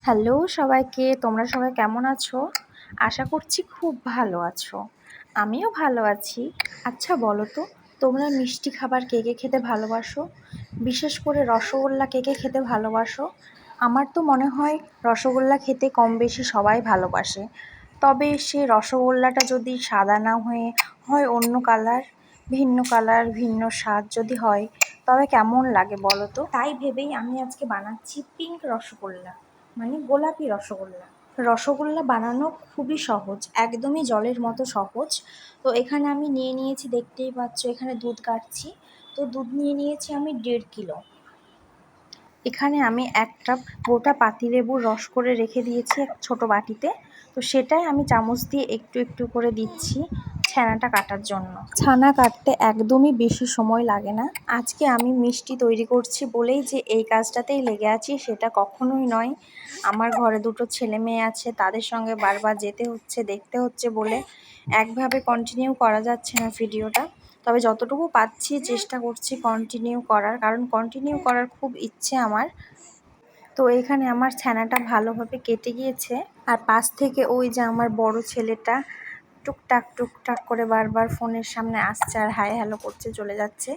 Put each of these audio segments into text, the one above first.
Hello সবাইকে, তোমরা সবাই কেমন আছো? আশা করছি খুব ভালো আছো। আমিও ভালো আছি। আচ্ছা বলো তো, তোমরা মিষ্টি খাবার কে কে খেতে ভালোবাসো? বিশেষ করে রসগোল্লা কে কে খেতে ভালোবাসো? আমার তো মনে হয় রসগোল্লা খেতে কম বেশি সবাই ভালোবাসে। তবে সে রসগোল্লাটা যদি সাদা না হয়ে হয় অন্য কালার, ভিন্ন কালার, ভিন্ন স্বাদ যদি হয়, তবে কেমন লাগে বলো তো? তাই ভেবেই আমি আজকে বানাচ্ছি পিঙ্ক রসগোল্লা, মানে গোলাপি রসগোল্লা। রসগোল্লা বানানো খুবই সহজ, একদমই জলের মতো সহজ। তো এখানে আমি নিয়ে নিয়েছি, দেখতেই পাচ্ছ এখানে দুধ কাটছি। তো দুধ নিয়ে নিয়েছি আমি 1.5 কিলো। এখানে আমি একটা গোটা পাতিলেবুর রস করে রেখে দিয়েছি এক ছোট বাটিতে। তো সেটাই আমি চামচ দিয়ে একটু একটু করে দিচ্ছি ছানাটা কাটার জন্য। ছানা কাটতে একদমই বেশি সময় লাগে না। আজকে আমি মিষ্টি তৈরি করছি বলেই যে এই কাজটাতেই লেগে আছি সেটা কখনোই নয়। আমার ঘরে দুটো ছেলে মেয়ে আছে, তাদের সঙ্গে বারবার যেতে হচ্ছে, দেখতে হচ্ছে বলে একভাবে কন্টিনিউ করা যাচ্ছে না ভিডিওটা। তবে যতটুকু পাচ্ছি চেষ্টা করছি কন্টিনিউ করার, কারণ কন্টিনিউ করার খুব ইচ্ছে আমার। তো এখানে আমার ছানাটা ভালোভাবে কেটে গিয়েছে। আর পাশ থেকে ওই যে আমার বড় ছেলেটা টুকটাক টুকটাক করে বারবার ফোনের সামনে আসছে আর হাই হ্যালো করছে, চলে যাচ্ছে।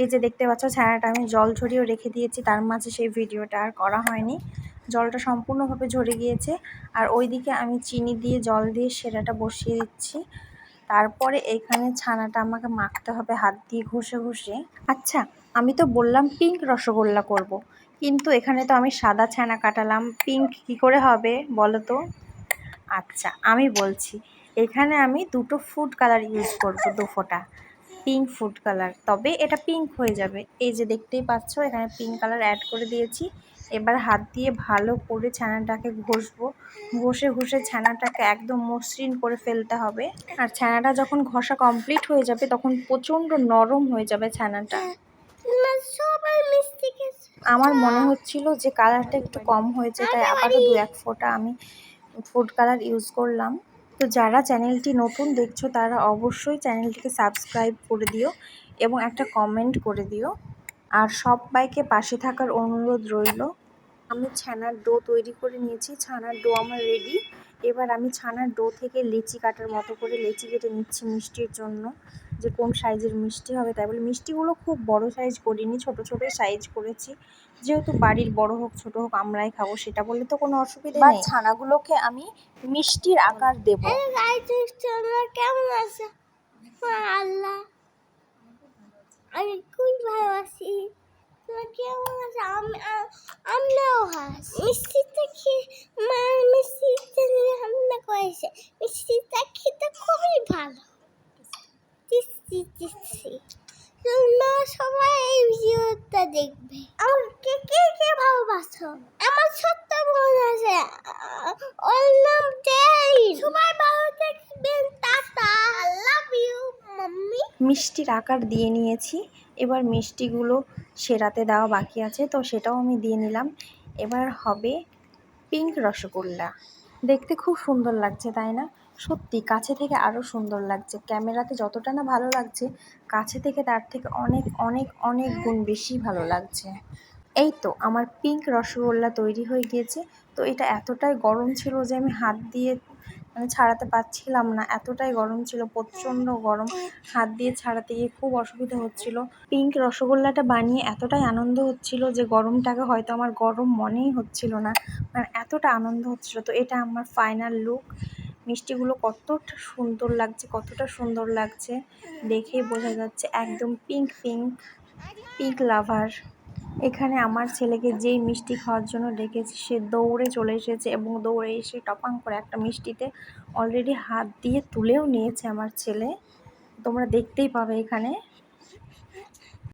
এই যে দেখতে পাচ্ছ ছানাটা আমি জল ঝরিয়েও রেখে দিয়েছি, তার মাঝে সেই ভিডিওটা আর করা হয়নি। জলটা সম্পূর্ণভাবে ঝরে গিয়েছে। আর ওইদিকে আমি চিনি দিয়ে জল দিয়ে সেরাটা বসিয়ে দিচ্ছি। তারপরে এখানে ছানাটা আমাকে মাখতে হবে হাত দিয়ে ঘষে ঘষে। আচ্ছা, আমি তো বললাম পিঙ্ক রসগোল্লা করব, কিন্তু এখানে তো আমি সাদা ছানা কাটালাম, পিঙ্ক কি করে হবে বলো তো? আচ্ছা আমি বলছি, এখানে আমি দুটো ফুড কালার ইউজ করব, 2 ফোঁটা পিঙ্ক ফুড কালার, তবে এটা পিঙ্ক হয়ে যাবে। এই যে দেখতেই পাচ্ছ এখানে পিঙ্ক কালার অ্যাড করে দিয়েছি। এবার হাত দিয়ে ভালো করে ছানাটাকে ঘষবো, ঘষে ঘষে ছানাটাকে একদম মসৃণ করে ফেলতে হবে। আর ছানাটা যখন ঘষা কমপ্লিট হয়ে যাবে তখন প্রচণ্ড নরম হয়ে যাবে ছানাটা। আমার মনে হচ্ছিল যে কালারটা একটু কম হয়েছে, তাই আবারও 2-1 ফোঁটা আমি ফুড কালার ইউজ করলাম। তো যারা চ্যানেলটি নতুন দেখছো তারা অবশ্যই চ্যানেলটিকে সাবস্ক্রাইব করে দিও এবং একটা কমেন্ট করে দিও। আর সবাইকে পাশে থাকার অনুরোধ রইল। আমি ছানার ডো তৈরি করে নিয়েছি, ছানার ডো আমার রেডি। এবার আমি ছানার ডো থেকে লেচি কাটার মতো করে লেচি কেটে নিচ্ছি মিষ্টির জন্য, যে কোন সাইজের মিষ্টি হবে। তাই বলে মিষ্টিগুলো খুব বড় সাইজ করিনি, ছোট ছোটোই সাইজ করেছি, যেহেতু বাড়ির বড় হোক ছোট হোক আমরাই খাবো, সেটা বললে তো কোনো অসুবিধা নেই। ছানাগুলোকে আমি মিষ্টির আকার দেবো। কেমন আছে আল্লাহ, আমি খুব ভালো আছি। তোমার কেমন আছে? আমরাও হাসি। মিষ্টিটা খেয়ে মা মিষ্টিটা নিয়ে রান্না করেছে। মিষ্টিটা খেতে খুবই ভালো, টেস্টি টেস্টি। তোমরা সবাই এই ভিডিওটা দেখবে। আমাকে কে কে ভালোবাসো? আমার ছোট্ট বোন আছে, ওর নাম জেই। সবাই ভালো থাকবেন, tata, I love you mummy. মিষ্টির আকার দিয়ে নিয়েছি, এবার মিষ্টিগুলো সেরাতে দেওয়া বাকি আছে, তো সেটাও আমি দিয়ে নিলাম। এবার হবে পিঙ্ক রসগোল্লা। দেখতে খুব সুন্দর লাগছে তাই না? সত্যি কাছে থেকে আরও সুন্দর লাগছে। ক্যামেরাতে যতটা না ভালো লাগছে, কাছে থেকে তার থেকে অনেক অনেক অনেক গুণ বেশি ভালো লাগছে। এই তো আমার পিঙ্ক রসগোল্লা তৈরি হয়ে গিয়েছে। তো এটা এতটাই গরম ছিল যে আমি হাত দিয়ে ছাড়াতে পারছিলাম না, এতটাই গরম ছিল, প্রচণ্ড গরম। হাত দিয়ে ছাড়াতে গিয়ে খুব অসুবিধা হচ্ছিল। পিঙ্ক রসগোল্লাটা বানিয়ে এতটাই আনন্দ হচ্ছিল যে গরমটাকে হয়তো আমার গরম মনেই হচ্ছিল না, মানে এতটা আনন্দ হচ্ছিল। তো এটা আমার ফাইনাল লুক। মিষ্টিগুলো কতটা সুন্দর লাগছে, কতটা সুন্দর লাগছে দেখেই বোঝা যাচ্ছে, একদম পিঙ্ক পিঙ্ক, পিঙ্ক লাভার। এখানে আমার ছেলেকে যেই মিষ্টি খাওয়ার জন্য ডেকেছি সে দৌড়ে চলে এসেছে এবং দৌড়ে এসে টপাং করে একটা মিষ্টিতে অলরেডি হাত দিয়ে তুলেও নিয়েছে আমার ছেলে, তোমরা দেখতেই পাবে এখানে।